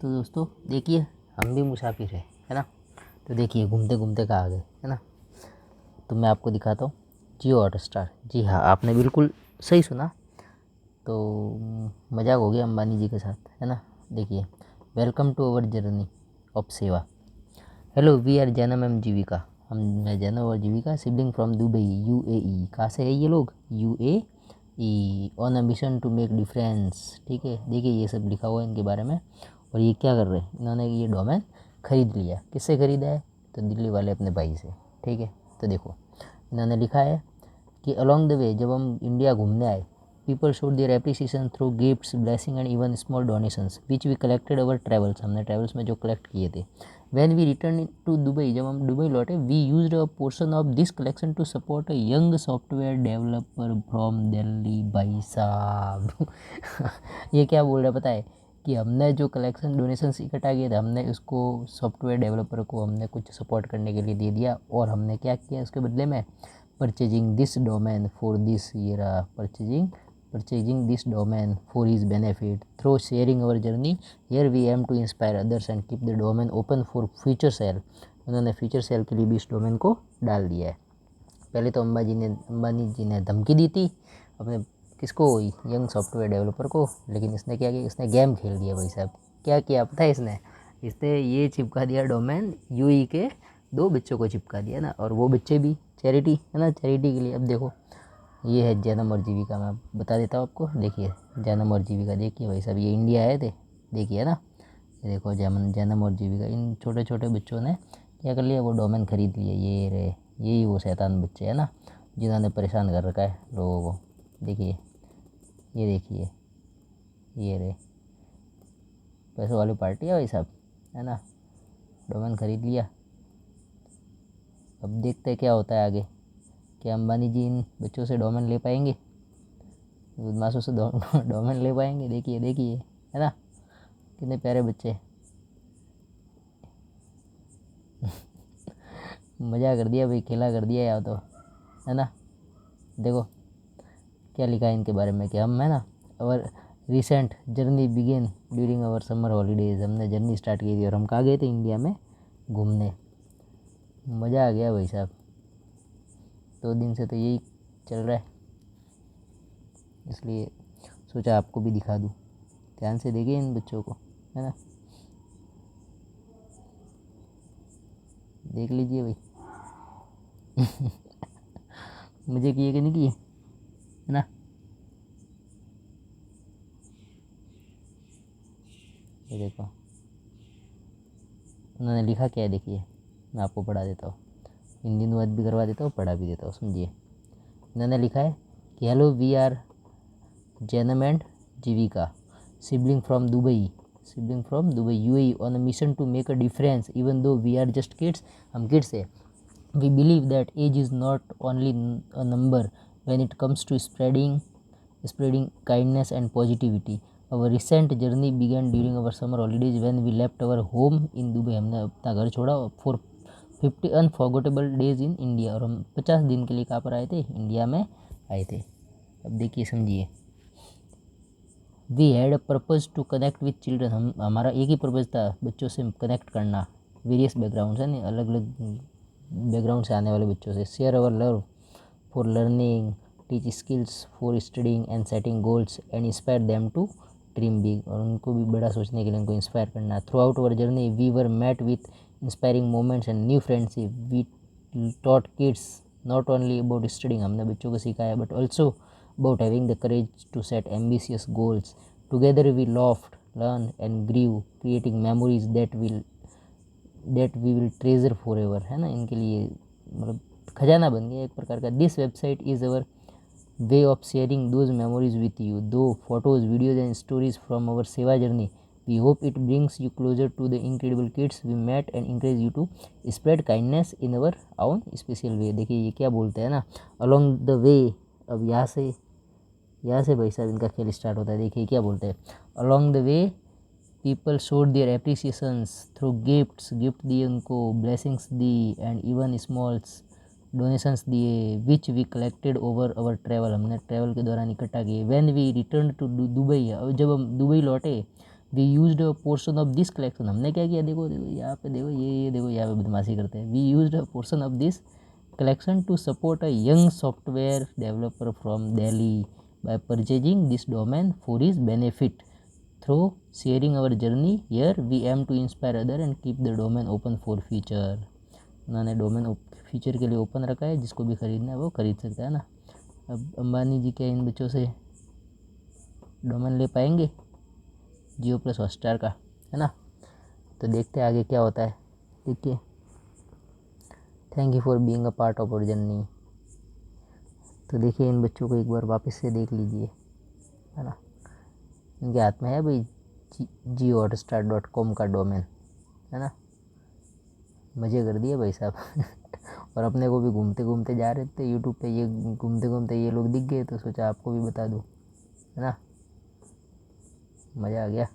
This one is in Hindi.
तो दोस्तों देखिए, हम भी मुसाफिर है ना। तो देखिए घूमते घूमते कहाँ आ गए, है ना। तो मैं आपको दिखाता हूँ जियो हॉटस्टार। जी हाँ, आपने बिल्कुल सही सुना। तो मजाक हो गया अंबानी जी के साथ, है ना। देखिए, welcome to our journey of seva. Hello, we are Jainam एम जीविका। हम जैनम और Jeevika, sibling from Dubai UAE. कहाँ से है ये लोग? UAE, on a mission to make difference. ठीक है, देखिए ये सब लिखा हुआ है इनके बारे में। और ये क्या कर रहे हैं, इन्होंने ये डोमेन ख़रीद लिया। किससे ख़रीदा है? तो दिल्ली वाले अपने भाई से। ठीक है, तो देखो इन्होंने लिखा है कि अलोंग द वे, जब हम इंडिया घूमने आए, people showed their appreciation through gifts, blessing and even small donations which we collected our travels. हमने ट्रेवल्स में जो कलेक्ट किए थे। When we return to Dubai, जब हम दुबई लौटे, we used a portion of this collection to support a young software developer from Delhi. भाई साहब ये क्या बोल रहा है पता है? कि हमने जो कलेक्शन डोनेशंस इकट्ठा किए थे, हमने उसको सॉफ्टवेयर डेवलपर को हमने कुछ सपोर्ट करने के लिए दे दिया। और हमने क्या किया उसके बदले में? Purchasing this domain for this year, purchasing this domain for his benefit through sharing our journey. Here we aim to inspire others and keep the domain open for future sale. उन्होंने फ्यूचर सेल के लिए भी इस डोमेन को डाल दिया है। पहले तो अंबानी जी ने धमकी दी थी अपने किसको, यंग सॉफ्टवेयर डेवलपर को। लेकिन इसने क्या किया? इसने गेम खेल दिया भाई साहब। क्या किया पता है इसने ये चिपका दिया डोमेन यूई के 2 बच्चों को चिपका दिया ना। और वो बच्चे भी चैरिटी, है ना, चैरिटी के लिए। अब देखो ये है जन्म और जीविका। मैं बता देता हूँ आपको। देखिए जन्म और जीविका, देखिए भाई साहब ये इंडिया आए थे, देखिए, है ना। ये देखो जन्म और जीविका, इन छोटे छोटे बच्चों ने क्या कर लिया? वो डोमेन खरीद लिया। ये रे, यही वो शैतान बच्चे, है ना, जिन्होंने परेशान कर रखा है लोगों को। देखिए, ये देखिए, ये रे, पैसों वाली पार्टी है भाई साहब, है ना। डोमेन खरीद लिया। अब देखते हैं क्या होता है आगे। क्या अंबानी जी इन बच्चों से डोमेन ले पाएंगे? बदमाशों से डोमेन ले पाएंगे? देखिए देखिए, है ना, कितने प्यारे बच्चे। मज़ा कर दिया भाई, खेला कर दिया या तो, है ना। देखो क्या लिखा है इनके बारे में कि हम, है ना, our recent journey begin during our summer holidays. हमने जर्नी स्टार्ट की थी और हम कहाँ गए थे? इंडिया में घूमने। मज़ा आ गया भाई साहब। 2 दिन से तो यही चल रहा है, इसलिए सोचा आपको भी दिखा दूँ। ध्यान से देखिए इन बच्चों को, है ना, देख लीजिए भाई। मज़े किए कि नहीं किए, है ना। ये देखो उन्होंने लिखा क्या है, देखिए मैं आपको पढ़ा देता हूँ। हिंदी अनुवाद भी करवा देता हूँ, पढ़ा भी देता हूँ, समझिए। इन्होंने लिखा है कि hello, we are Jainam and Jeevika, sibling from Dubai UAE, on a mission to make a difference even though we are just kids. हम किड्स है। We believe that age is not only a number when it comes to spreading kindness and positivity. Our recent journey began during our summer holidays when we left our home in Dubai. हमने अपना घर छोड़ा for 50 unforgettable days in India. और हम 50 दिन के लिए कहाँ पर आए थे? इंडिया में आए थे। अब देखिए समझिए, we had a purpose to connect with children. हम, हमारा एक ही पर्पज़ था, बच्चों से कनेक्ट करना। वेरियस बैकग्राउंड है ना, अलग अलग बैकग्राउंड से आने वाले बच्चों से। Share our love for learning, teach skills for studying and setting goals and inspire them to dream big. और उनको भी बड़ा सोचने के लिए उनको इंस्पायर करना। Throughout our journey we were met with inspiring moments and new friendship. We taught kids not only about studying, हमने बच्चों को सिखाया, but also about having the courage to set ambitious goals. Together we laughed, learn and grew, creating memories that we will treasure forever, है ना। इनके लिए मतलब खजाना बन गया एक प्रकार का। This website is our way of sharing those memories with you, those photos, videos and stories from our seva journey. We hope it brings you closer to the incredible kids we met and encourage you to spread kindness in our own special way. देखिए ये क्या बोलते हैं ना, अलोंग द वे। अब यहाँ से भाई साहब इनका खेल स्टार्ट होता है। देखिए क्या बोलते हैं, along the way people showed their appreciations through gift दिए उनको, ब्लेसिंग्स दी एंड इवन स्मॉल्स डोनेशंस दिए, which we collected over our travel. हमने ट्रैवल के दौरान इकट्ठा किए। When we return to Dubai, अब जब हम दुबई लौटे, we used a portion of this collection, हमने क्या किया, देखो देखो यहाँ पे देखो, ये देखो यहाँ पे बदमाशी करते हैं। We used a portion of this collection to support a young software developer from Delhi by purchasing this domain for his benefit. Through sharing our journey here, we aim to inspire other and keep the domain open for future. उन्होंने डोमेन फ्यूचर के लिए ओपन रखा है, जिसको भी खरीदना है वो खरीद सकता है ना। अब अंबानी जी क्या इन बच्चों से डोमेन ले पाएंगे जियो प्लस हॉटस्टार का, है ना। तो देखते हैं आगे क्या होता है। देखिए, thank you for being a part of our journey. तो देखिए इन बच्चों को एक बार वापस से देख लीजिए, है ना। इनके हाथ में है भाई JioHotstar.com का डोमेन, है ना। मज़े कर दिए भाई साहब और अपने को भी घूमते घूमते जा रहे थे यूट्यूब पे, ये घूमते घूमते ये लोग दिख गए तो सोचा आपको भी बता दूँ, है ना। मज़ा आ गया।